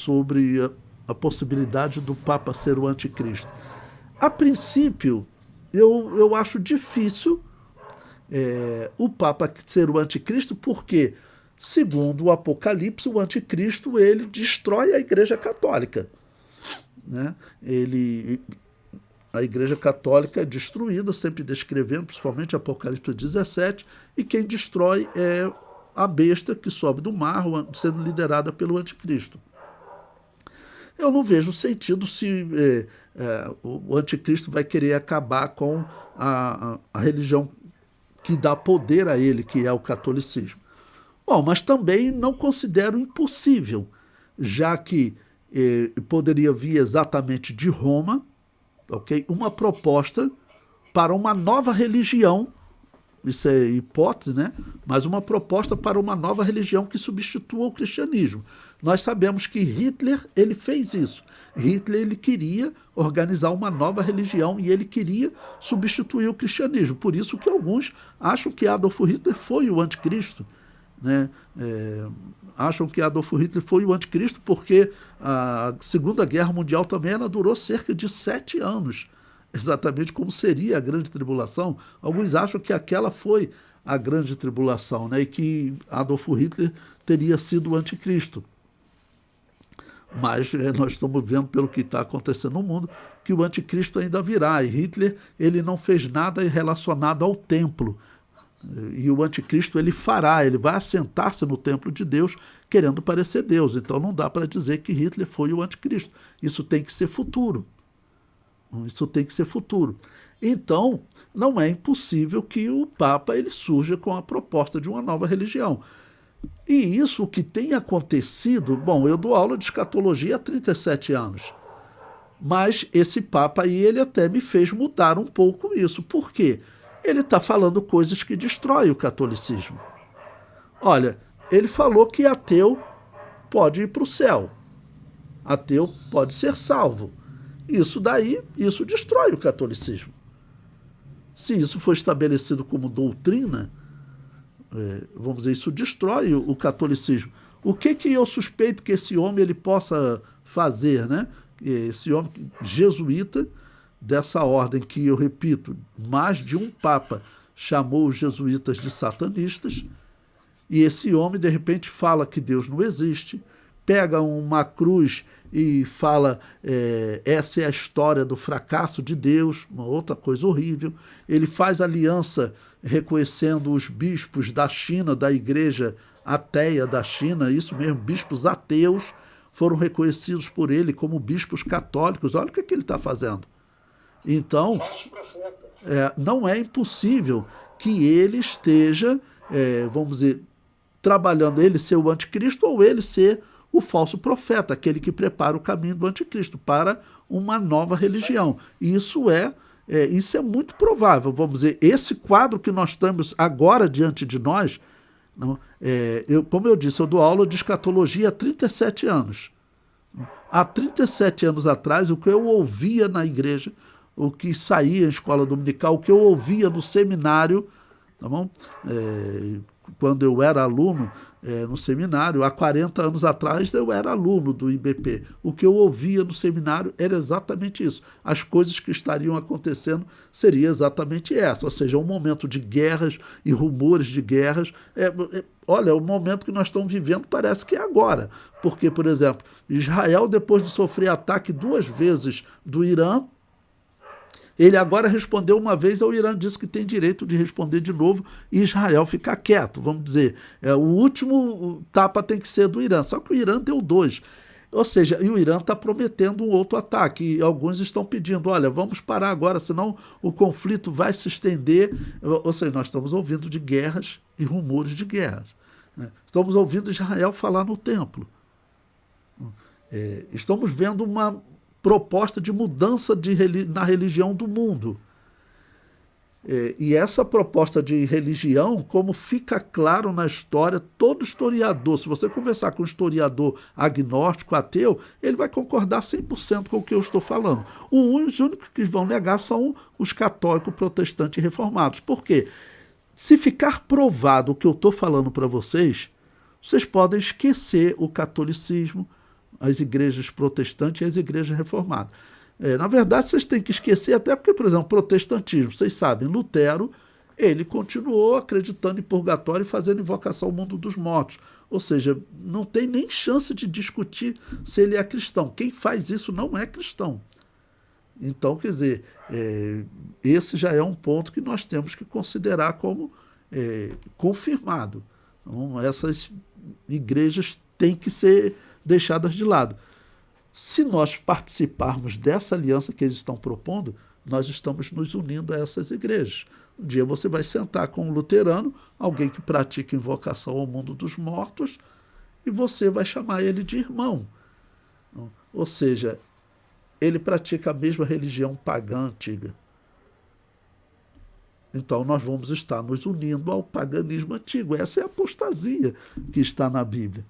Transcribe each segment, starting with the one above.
sobre a possibilidade do Papa ser o anticristo. A princípio, eu acho difícil o Papa ser o anticristo, porque, segundo o Apocalipse, o anticristo ele destrói a Igreja Católica. Né? A Igreja Católica é destruída, sempre descrevendo, principalmente Apocalipse 17, e quem destrói é a besta que sobe do mar, sendo liderada pelo anticristo. Eu não vejo sentido se o anticristo vai querer acabar com a religião que dá poder a ele, que é o catolicismo. Bom, mas também não considero impossível, já que poderia vir exatamente de Roma, okay, uma proposta para uma nova religião, isso é hipótese, né? Mas uma proposta para uma nova religião que substitua o cristianismo. Nós sabemos que Hitler ele fez isso. Hitler ele queria organizar uma nova religião e ele queria substituir o cristianismo. Por isso que alguns acham que Adolf Hitler foi o anticristo. Né? Acham que Adolf Hitler foi o anticristo porque a Segunda Guerra Mundial também ela durou cerca de 7 anos. Exatamente como seria a Grande Tribulação. Alguns acham que aquela foi a Grande Tribulação, né? E que Adolf Hitler teria sido o anticristo. Mas nós estamos vendo pelo que está acontecendo no mundo que o anticristo ainda virá. E Hitler ele não fez nada relacionado ao templo. E o anticristo ele fará, ele vai assentar-se no templo de Deus querendo parecer Deus. Então não dá para dizer que Hitler foi o anticristo. Isso tem que ser futuro. Isso tem que ser futuro. Então, não é impossível que o Papa ele surja com a proposta de uma nova religião. E isso, o que tem acontecido... Bom, eu dou aula de escatologia há 37 anos. Mas esse Papa aí, ele até me fez mudar um pouco isso. Por quê? Ele está falando coisas que destroem o catolicismo. Olha, ele falou que ateu pode ir para o céu. Ateu pode ser salvo. Isso daí, isso destrói o catolicismo. Se isso for estabelecido como doutrina, vamos dizer, isso destrói o catolicismo. O que eu suspeito que esse homem ele possa fazer, né? Esse homem jesuíta, dessa ordem que, eu repito, mais de um papa chamou os jesuítas de satanistas, e esse homem, de repente, fala que Deus não existe, pega uma cruz e fala essa é a história do fracasso de Deus, uma outra coisa horrível. Ele faz aliança reconhecendo os bispos da China, da igreja ateia da China, isso mesmo, bispos ateus foram reconhecidos por ele como bispos católicos. Olha o que ele está fazendo. Então, não é impossível que ele esteja, vamos dizer, trabalhando, ele ser o anticristo ou ele ser o falso profeta, aquele que prepara o caminho do anticristo para uma nova religião. E isso é muito provável. Vamos dizer, esse quadro que nós estamos agora diante de nós, não, como eu disse, eu dou aula de escatologia há 37 anos. Há 37 anos atrás, o que eu ouvia na igreja, o que saía em escola dominical, o que eu ouvia no seminário, tá bom? Quando eu era aluno no seminário, há 40 anos atrás eu era aluno do IBP. O que eu ouvia no seminário era exatamente isso. As coisas que estariam acontecendo seria exatamente essa, ou seja, um momento de guerras e rumores de guerras. Olha, o momento que nós estamos vivendo parece que é agora. Porque, por exemplo, Israel, depois de sofrer ataque 2 vezes do Irã, ele agora respondeu uma vez, o Irã disse que tem direito de responder de novo e Israel ficar quieto. Vamos dizer, o último tapa tem que ser do Irã, só que o Irã deu 2. Ou seja, e o Irã está prometendo um outro ataque. E alguns estão pedindo, olha, vamos parar agora, senão o conflito vai se estender. Ou seja, nós estamos ouvindo de guerras e rumores de guerras. Né? Estamos ouvindo Israel falar no templo. Estamos vendo uma proposta de mudança na religião do mundo. E essa proposta de religião, como fica claro na história, todo historiador, se você conversar com um historiador agnóstico, ateu, ele vai concordar 100% com o que eu estou falando. Os únicos que vão negar são os católicos, protestantes e reformados. Por quê? Se ficar provado o que eu estou falando para vocês, vocês podem esquecer o catolicismo, as igrejas protestantes e as igrejas reformadas. Na verdade, vocês têm que esquecer, até porque, por exemplo, o protestantismo, vocês sabem, Lutero, ele continuou acreditando em purgatório e fazendo invocação ao mundo dos mortos. Ou seja, não tem nem chance de discutir se ele é cristão. Quem faz isso não é cristão. Então, quer dizer, esse já é um ponto que nós temos que considerar como confirmado. Então, essas igrejas têm que ser deixadas de lado. Se nós participarmos dessa aliança que eles estão propondo, nós estamos nos unindo a essas igrejas. Um dia você vai sentar com um luterano, alguém que pratica invocação ao mundo dos mortos, e você vai chamar ele de irmão. Ou seja, ele pratica a mesma religião pagã antiga. Então nós vamos estar nos unindo ao paganismo antigo. Essa é a apostasia que está na Bíblia.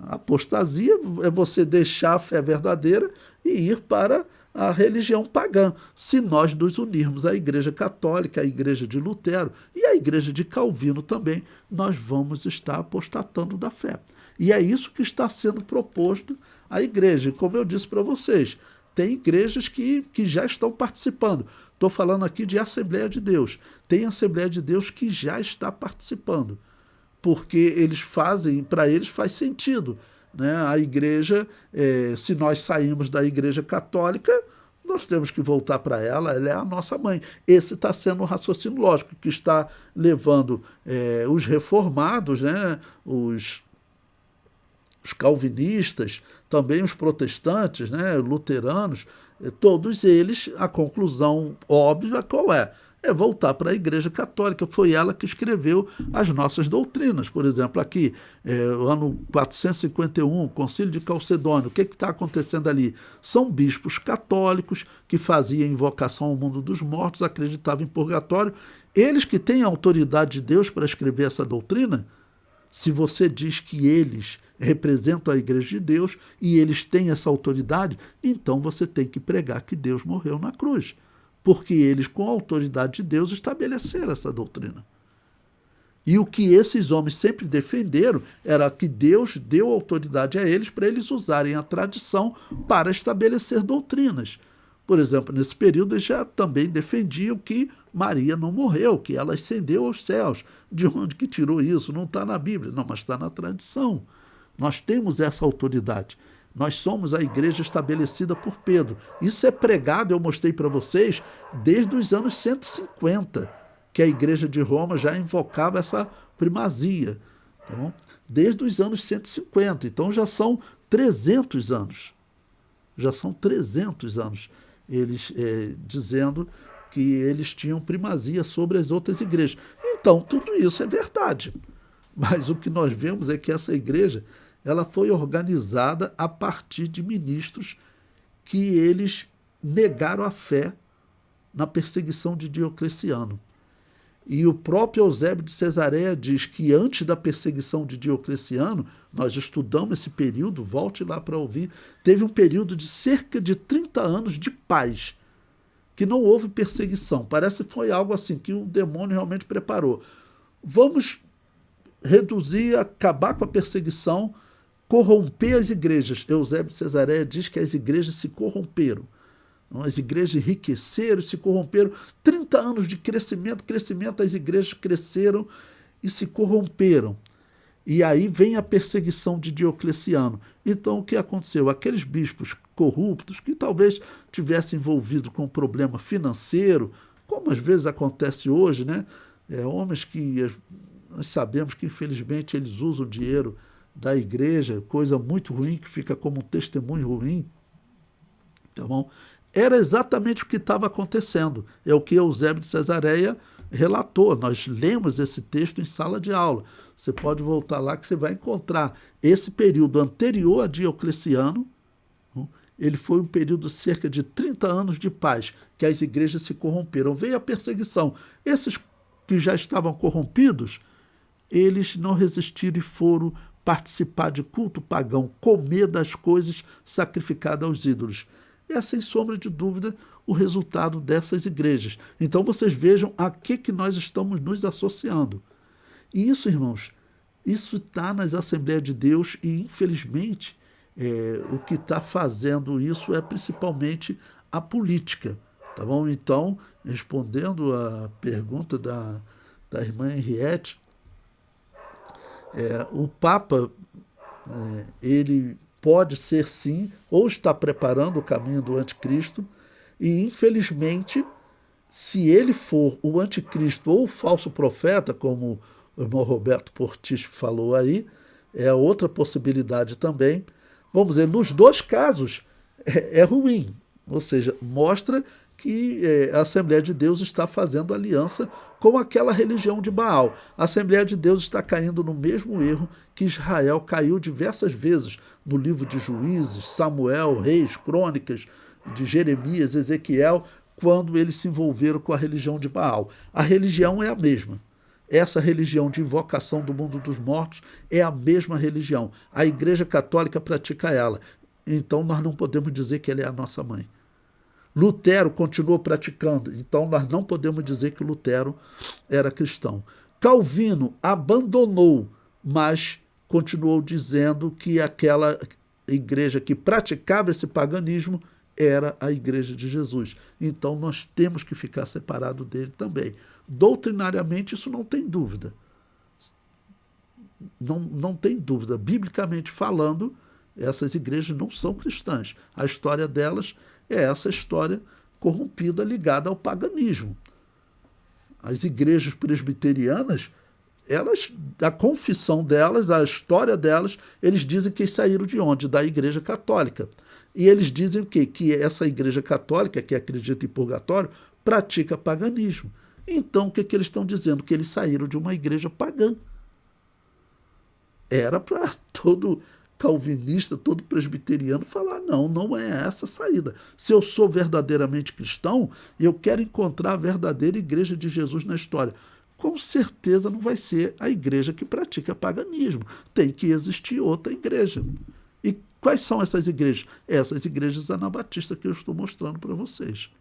A apostasia é você deixar a fé verdadeira e ir para a religião pagã. Se nós nos unirmos à Igreja Católica, à Igreja de Lutero e à Igreja de Calvino também, nós vamos estar apostatando da fé. E é isso que está sendo proposto à igreja. Como eu disse para vocês, tem igrejas que já estão participando. Estou falando aqui de Assembleia de Deus. Tem Assembleia de Deus que já está participando, porque eles fazem, para eles faz sentido. Né? A igreja, se nós saímos da Igreja Católica, nós temos que voltar para ela é a nossa mãe. Esse está sendo um raciocínio lógico, que está levando os reformados, né? os calvinistas, também os protestantes, né? luteranos, todos eles, a conclusão óbvia qual é? É voltar para a Igreja Católica. Foi ela que escreveu as nossas doutrinas. Por exemplo, aqui, ano 451, Concílio de Calcedônio, o que está acontecendo ali? São bispos católicos que faziam invocação ao mundo dos mortos, acreditavam em purgatório. Eles que têm a autoridade de Deus para escrever essa doutrina, se você diz que eles representam a Igreja de Deus e eles têm essa autoridade, então você tem que pregar que Deus morreu na cruz. Porque eles, com a autoridade de Deus, estabeleceram essa doutrina. E o que esses homens sempre defenderam era que Deus deu autoridade a eles para eles usarem a tradição para estabelecer doutrinas. Por exemplo, nesse período eles já também defendiam que Maria não morreu, que ela ascendeu aos céus. De onde que tirou isso? Não está na Bíblia, não, mas está na tradição. Nós temos essa autoridade. Nós somos a igreja estabelecida por Pedro. Isso é pregado, eu mostrei para vocês, desde os anos 150, que a igreja de Roma já invocava essa primazia. Tá bom? Desde os anos 150. Então já são 300 anos. Já são 300 anos eles dizendo que eles tinham primazia sobre as outras igrejas. Então, tudo isso é verdade. Mas o que nós vemos é que essa igreja ela foi organizada a partir de ministros que eles negaram a fé na perseguição de Diocleciano. E o próprio Eusébio de Cesareia diz que antes da perseguição de Diocleciano, nós estudamos esse período, volte lá para ouvir, teve um período de cerca de 30 anos de paz, que não houve perseguição. Parece que foi algo assim que o demônio realmente preparou. Vamos reduzir, acabar com a perseguição, corromper as igrejas. Eusébio de Cesareia diz que as igrejas se corromperam. As igrejas enriqueceram, se corromperam. 30 anos de crescimento, as igrejas cresceram e se corromperam. E aí vem a perseguição de Diocleciano. Então, o que aconteceu? Aqueles bispos corruptos, que talvez tivessem envolvido com um problema financeiro, como às vezes acontece hoje, né? Homens que nós sabemos que, infelizmente, eles usam o dinheiro da igreja, coisa muito ruim, que fica como um testemunho ruim. Tá bom? Era exatamente o que estava acontecendo. É o que Eusébio de Cesareia relatou. Nós lemos esse texto em sala de aula. Você pode voltar lá que você vai encontrar esse período anterior a Diocleciano. Ele foi um período de cerca de 30 anos de paz, que as igrejas se corromperam. Veio a perseguição. Esses que já estavam corrompidos, eles não resistiram e foram participar de culto pagão, comer das coisas sacrificadas aos ídolos. É, sem sombra de dúvida, o resultado dessas igrejas. Então, vocês vejam a que nós estamos nos associando. E isso, irmãos, isso está nas Assembleias de Deus e, infelizmente, o que está fazendo isso é principalmente a política. Tá bom? Então, respondendo à pergunta da irmã Henriette, o Papa, ele pode ser sim, ou está preparando o caminho do anticristo, e infelizmente, se ele for o anticristo ou o falso profeta, como o irmão Roberto Portis falou aí, é outra possibilidade também. Vamos dizer, nos dois casos é ruim, ou seja, mostra que a Assembleia de Deus está fazendo aliança com aquela religião de Baal. A Assembleia de Deus está caindo no mesmo erro que Israel caiu diversas vezes no livro de Juízes, Samuel, Reis, Crônicas, de Jeremias, Ezequiel, quando eles se envolveram com a religião de Baal. A religião é a mesma. Essa religião de invocação do mundo dos mortos é a mesma religião. A Igreja Católica pratica ela. Então nós não podemos dizer que ela é a nossa mãe. Lutero continuou praticando, então nós não podemos dizer que Lutero era cristão. Calvino abandonou, mas continuou dizendo que aquela igreja que praticava esse paganismo era a Igreja de Jesus. Então nós temos que ficar separado dele também. Doutrinariamente isso não tem dúvida. Não tem dúvida. Biblicamente falando, essas igrejas não são cristãs. A história delas é essa história corrompida ligada ao paganismo. As igrejas presbiterianas, elas, a confissão delas, a história delas, eles dizem que saíram de onde? Da Igreja Católica. E eles dizem o quê? Que essa Igreja Católica, que acredita em purgatório, pratica paganismo. Então, o que eles estão dizendo? Que eles saíram de uma igreja pagã. Era para todo calvinista, todo presbiteriano falar, não é essa a saída. Se eu sou verdadeiramente cristão e eu quero encontrar a verdadeira igreja de Jesus na história, com certeza não vai ser a igreja que pratica paganismo. Tem que existir outra igreja. E quais são essas igrejas? Essas igrejas anabatistas que eu estou mostrando para vocês.